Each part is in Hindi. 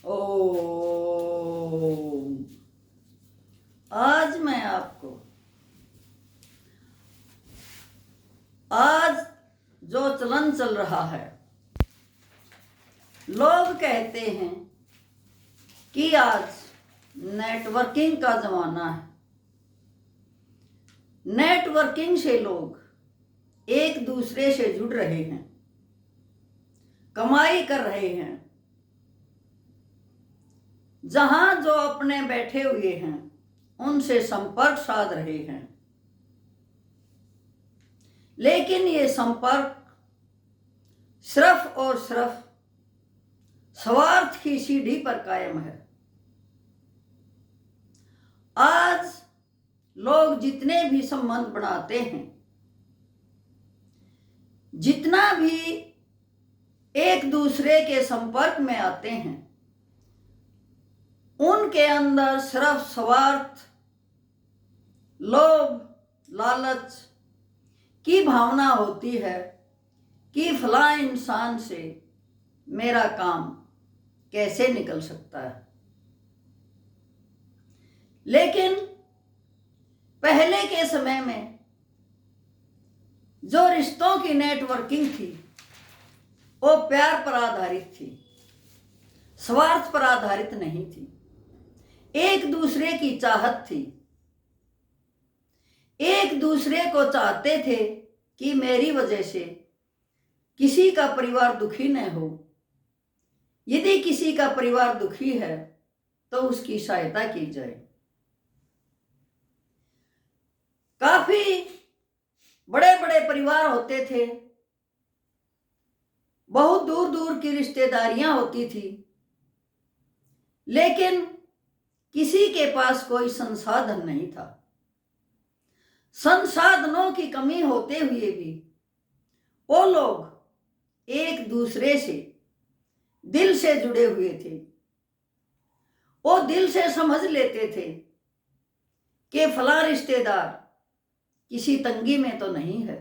ओम। आज मैं आपको आज जो चलन चल रहा है, लोग कहते हैं कि आज नेटवर्किंग का जमाना है। नेटवर्किंग से लोग एक दूसरे से जुड़ रहे हैं, कमाई कर रहे हैं। जहां जो अपने बैठे हुए हैं उनसे संपर्क साध रहे हैं, लेकिन ये संपर्क सिर्फ और सिर्फ स्वार्थ की सीढ़ी पर कायम है। आज लोग जितने भी संबंध बनाते हैं, जितना भी एक दूसरे के संपर्क में आते हैं, उनके अंदर सिर्फ स्वार्थ, लोभ, लालच की भावना होती है कि फलां इंसान से मेरा काम कैसे निकल सकता है। लेकिन पहले के समय में जो रिश्तों की नेटवर्किंग थी वो प्यार पर आधारित थी, स्वार्थ पर आधारित नहीं थी। एक दूसरे की चाहत थी, एक दूसरे को चाहते थे कि मेरी वजह से किसी का परिवार दुखी न हो। यदि किसी का परिवार दुखी है तो उसकी सहायता की जाए। काफी बड़े बड़े परिवार होते थे, बहुत दूर दूर की रिश्तेदारियां होती थी, लेकिन किसी के पास कोई संसाधन नहीं था। संसाधनों की कमी होते हुए भी वो लोग एक दूसरे से दिल से जुड़े हुए थे। वो दिल से समझ लेते थे कि फलां रिश्तेदार किसी तंगी में तो नहीं है,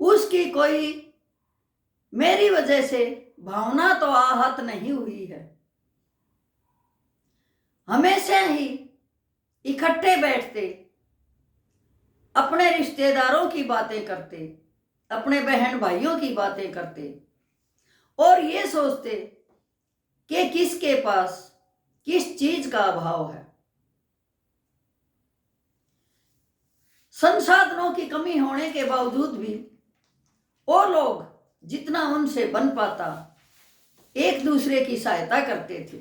उसकी कोई मेरी वजह से भावना तो आहत नहीं हुई है। हमेशा ही इकट्ठे बैठते, अपने रिश्तेदारों की बातें करते, अपने बहन भाइयों की बातें करते और ये सोचते कि किसके पास किस चीज का अभाव है। संसाधनों की कमी होने के बावजूद भी वो लोग जितना उनसे बन पाता एक दूसरे की सहायता करते थे।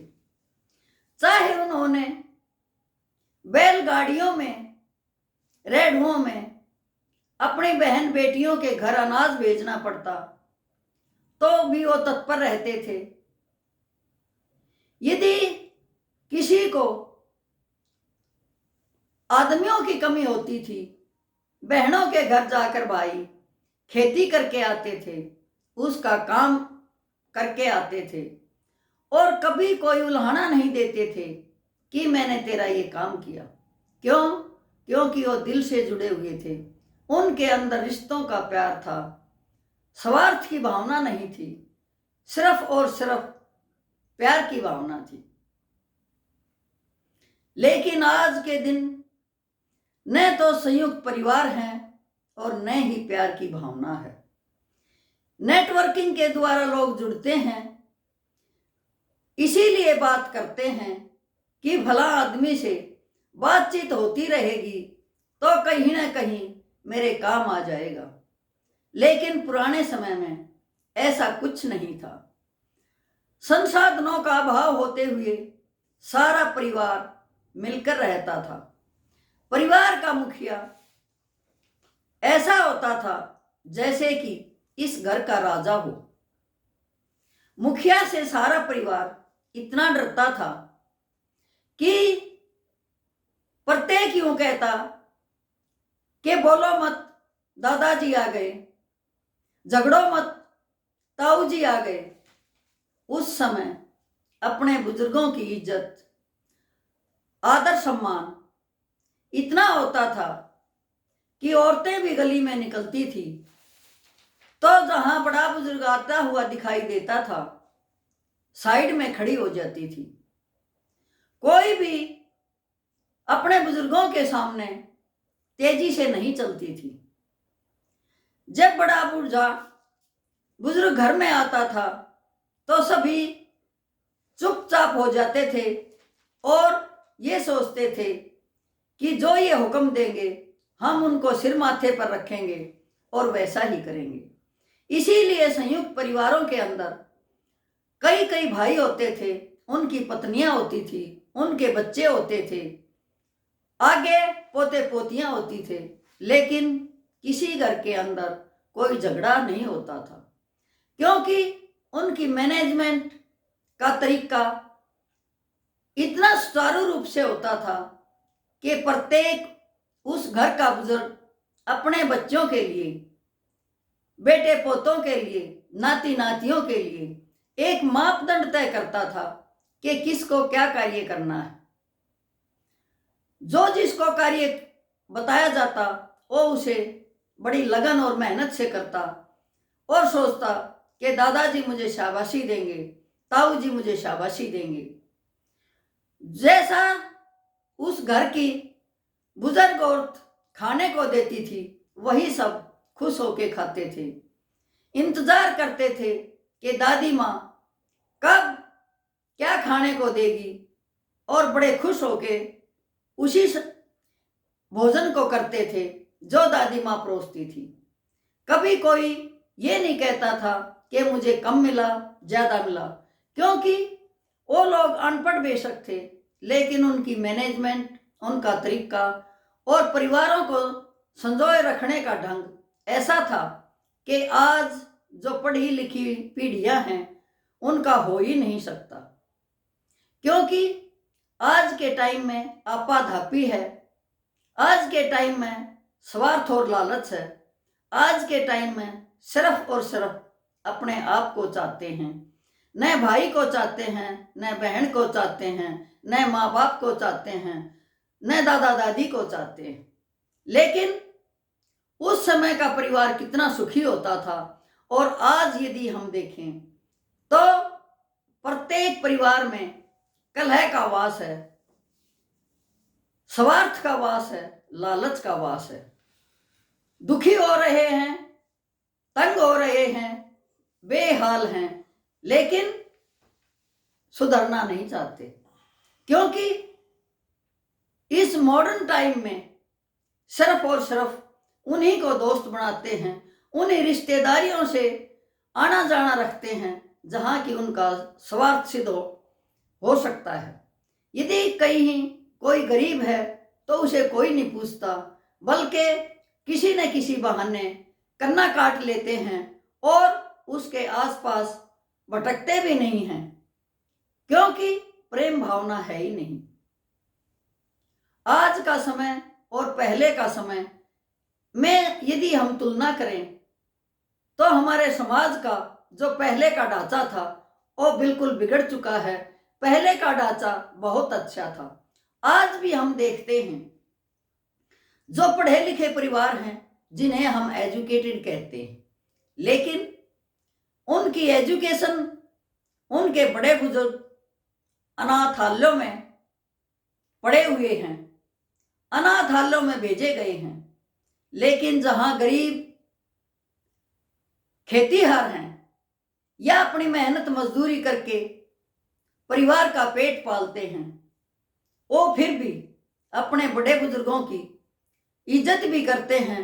चाहे उन्होंने बैलगाड़ियों में, रेढ़ुओं में अपनी बहन बेटियों के घर अनाज भेजना पड़ता तो भी वो तत्पर रहते थे। यदि किसी को आदमियों की कमी होती थी, बहनों के घर जाकर भाई खेती करके आते थे, उसका काम करके आते थे और कभी कोई उल्हाना नहीं देते थे कि मैंने तेरा ये काम किया। क्यों? क्योंकि वो दिल से जुड़े हुए थे, उनके अंदर रिश्तों का प्यार था, स्वार्थ की भावना नहीं थी, सिर्फ और सिर्फ प्यार की भावना थी। लेकिन आज के दिन न तो संयुक्त परिवार हैं और न ही प्यार की भावना है। नेटवर्किंग के द्वारा लोग जुड़ते हैं, इसीलिए बात करते हैं कि भला आदमी से बातचीत होती रहेगी तो कहीं ना कहीं मेरे काम आ जाएगा। लेकिन पुराने समय में ऐसा कुछ नहीं था। संसाधनों का अभाव होते हुए सारा परिवार मिलकर रहता था। परिवार का मुखिया ऐसा होता था जैसे कि इस घर का राजा हो। मुखिया से सारा परिवार इतना डरता था कि प्रत्येक यूं कहता कि बोलो मत, दादाजी आ गए, झगड़ो मत, ताऊ जी आ गए। उस समय अपने बुजुर्गों की इज्जत, आदर सम्मान इतना होता था कि औरतें भी गली में निकलती थी तो जहां बड़ा बुजुर्ग आता हुआ दिखाई देता था साइड में खड़ी हो जाती थी। कोई भी अपने बुजुर्गों के सामने तेजी से नहीं चलती थी। जब बड़ा बूढ़ा बुजुर्ग घर में आता था तो सभी चुपचाप हो जाते थे और ये सोचते थे कि जो ये हुक्म देंगे हम उनको सिर माथे पर रखेंगे और वैसा ही करेंगे। इसीलिए संयुक्त परिवारों के अंदर कई कई भाई होते थे, उनकी पत्नियां होती थी, उनके बच्चे होते थे, आगे पोते पोतियां होती थे, लेकिन किसी घर के अंदर कोई झगड़ा नहीं होता था, क्योंकि उनकी मैनेजमेंट का तरीका इतना सुचारू रूप से होता था कि प्रत्येक उस घर का बुजुर्ग अपने बच्चों के लिए, बेटे पोतों के लिए, नाती नातियों के लिए एक मापदंड तय करता था कि किसको क्या कार्य करना है। जो जिसको कार्य बताया जाता वो उसे बड़ी लगन और मेहनत से करता और सोचता कि दादाजी मुझे शाबाशी देंगे, ताऊ जी मुझे शाबाशी देंगे। जैसा उस घर की बुजुर्ग औरत खाने को देती थी वही सब खुश होके खाते थे। इंतजार करते थे कि दादी माँ कब क्या खाने को देगी और बड़े खुश होके उसी भोजन को करते थे जो दादी माँ परोसती थी। कभी कोई ये नहीं कहता था कि मुझे कम मिला ज्यादा मिला, क्योंकि वो लोग अनपढ़ बेशक थे लेकिन उनकी मैनेजमेंट, उनका तरीका और परिवारों को संजोए रखने का ढंग ऐसा था कि आज जो पढ़ी लिखी पीढ़ियां हैं उनका हो ही नहीं सकता। क्योंकि आज के टाइम में आपाधापी है, आज के टाइम में स्वार्थ और लालच है, आज के टाइम में सिर्फ और सिर्फ अपने आप को चाहते हैं, न भाई को चाहते हैं, न बहन को चाहते हैं, न माँ बाप को चाहते हैं, न दादा दादी को चाहते हैं। लेकिन उस समय का परिवार कितना सुखी होता था और आज यदि हम देखें तो प्रत्येक परिवार में कलह का वास है, स्वार्थ का वास है, लालच का वास है। दुखी हो रहे हैं, तंग हो रहे हैं, बेहाल हैं, लेकिन सुधरना नहीं चाहते, क्योंकि इस मॉडर्न टाइम में सिर्फ और सिर्फ उन्हीं को दोस्त बनाते हैं, उन्हीं रिश्तेदारियों से आना जाना रखते हैं जहां कि उनका स्वार्थ सिद्ध हो सकता है। यदि कहीं कोई गरीब है तो उसे कोई नहीं पूछता, बल्कि किसी न किसी बहाने कन्ना काट लेते हैं और उसके आसपास भटकते भी नहीं हैं, क्योंकि प्रेम भावना है ही नहीं। आज का समय और पहले का समय में यदि हम तुलना करें तो हमारे समाज का जो पहले का ढांचा था वो बिल्कुल बिगड़ चुका है। पहले का ढांचा बहुत अच्छा था। आज भी हम देखते हैं जो पढ़े लिखे परिवार हैं जिन्हें हम एजुकेटेड कहते हैं, लेकिन उनकी एजुकेशन उनके बड़े बुजुर्ग अनाथालयों में पड़े हुए हैं, अनाथालयों में भेजे गए हैं। लेकिन जहां गरीब खेतीहर हैं या अपनी मेहनत मजदूरी करके परिवार का पेट पालते हैं, वो फिर भी अपने बड़े बुजुर्गों की इज्जत भी करते हैं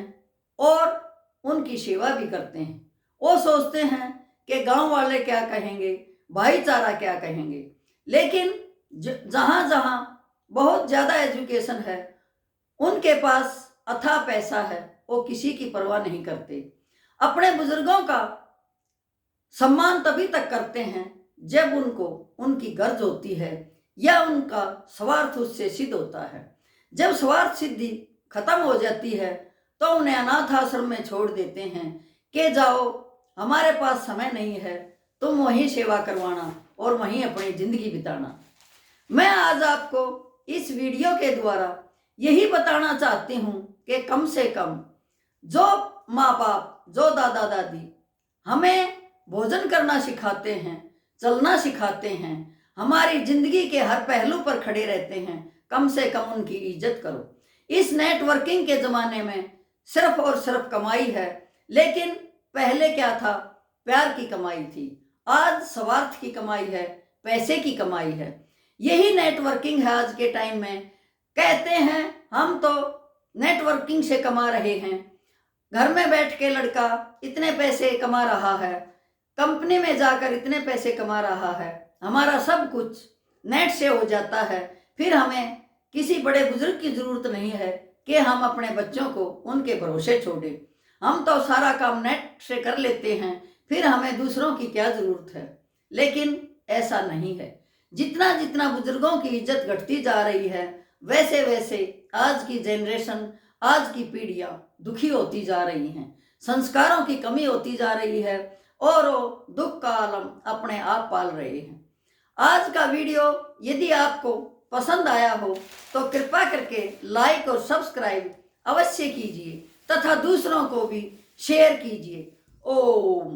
और उनकी सेवा भी करते हैं। वो सोचते हैं कि गांव वाले क्या कहेंगे, भाईचारा क्या कहेंगे। लेकिन जहां जहां बहुत ज़्यादा एजुकेशन है, उनके पास अथाह पैसा है, वो किसी की परवाह नहीं करते। अपने बुजुर्गों का सम्मान तभी तक करते हैं जब उनको उनकी गर्ज होती है या उनका स्वार्थ उससे सिद्ध होता है। जब स्वार्थ सिद्धि खत्म हो जाती है तो उन्हें अनाथ आश्रम में छोड़ देते हैं कि जाओ, हमारे पास समय नहीं है, तुम वहीं सेवा करवाना और वहीं अपनी जिंदगी बिताना। मैं आज आपको इस वीडियो के द्वारा यही बताना चाहती हूँ कि कम से कम जो माँ बाप, जो दादा दादी हमें भोजन करना सिखाते हैं, चलना सिखाते हैं, हमारी जिंदगी के हर पहलू पर खड़े रहते हैं, कम से कम उनकी इज्जत करो। इस नेटवर्किंग के ज़माने में सिर्फ और सिर्फ कमाई है, लेकिन पहले क्या था? प्यार की कमाई थी। आज स्वार्थ की कमाई है, पैसे की कमाई है। यही नेटवर्किंग है आज के टाइम में। कहते हैं हम तो नेटवर्किंग से कमा रहे हैं, घर में बैठ के लड़का इतने पैसे कमा रहा है, कंपनी में जाकर इतने पैसे कमा रहा है, हमारा सब कुछ नेट से हो जाता है, फिर हमें किसी बड़े बुजुर्ग की ज़रूरत नहीं है कि हम अपने बच्चों को उनके भरोसे छोड़ें। हम तो सारा काम नेट से कर लेते हैं, फिर हमें दूसरों की क्या ज़रूरत है। लेकिन ऐसा नहीं है। जितना जितना बुजुर्गों की इज्जत घटती जा रही है, वैसे वैसे आज की जनरेशन, आज की पीढ़ियाँ दुखी होती जा रही हैं, संस्कारों की कमी होती जा रही है और वो दुख का आलम अपने आप पाल रहे हैं। आज का वीडियो यदि आपको पसंद आया हो तो कृपा करके लाइक और सब्सक्राइब अवश्य कीजिए तथा दूसरों को भी शेयर कीजिए। ओम।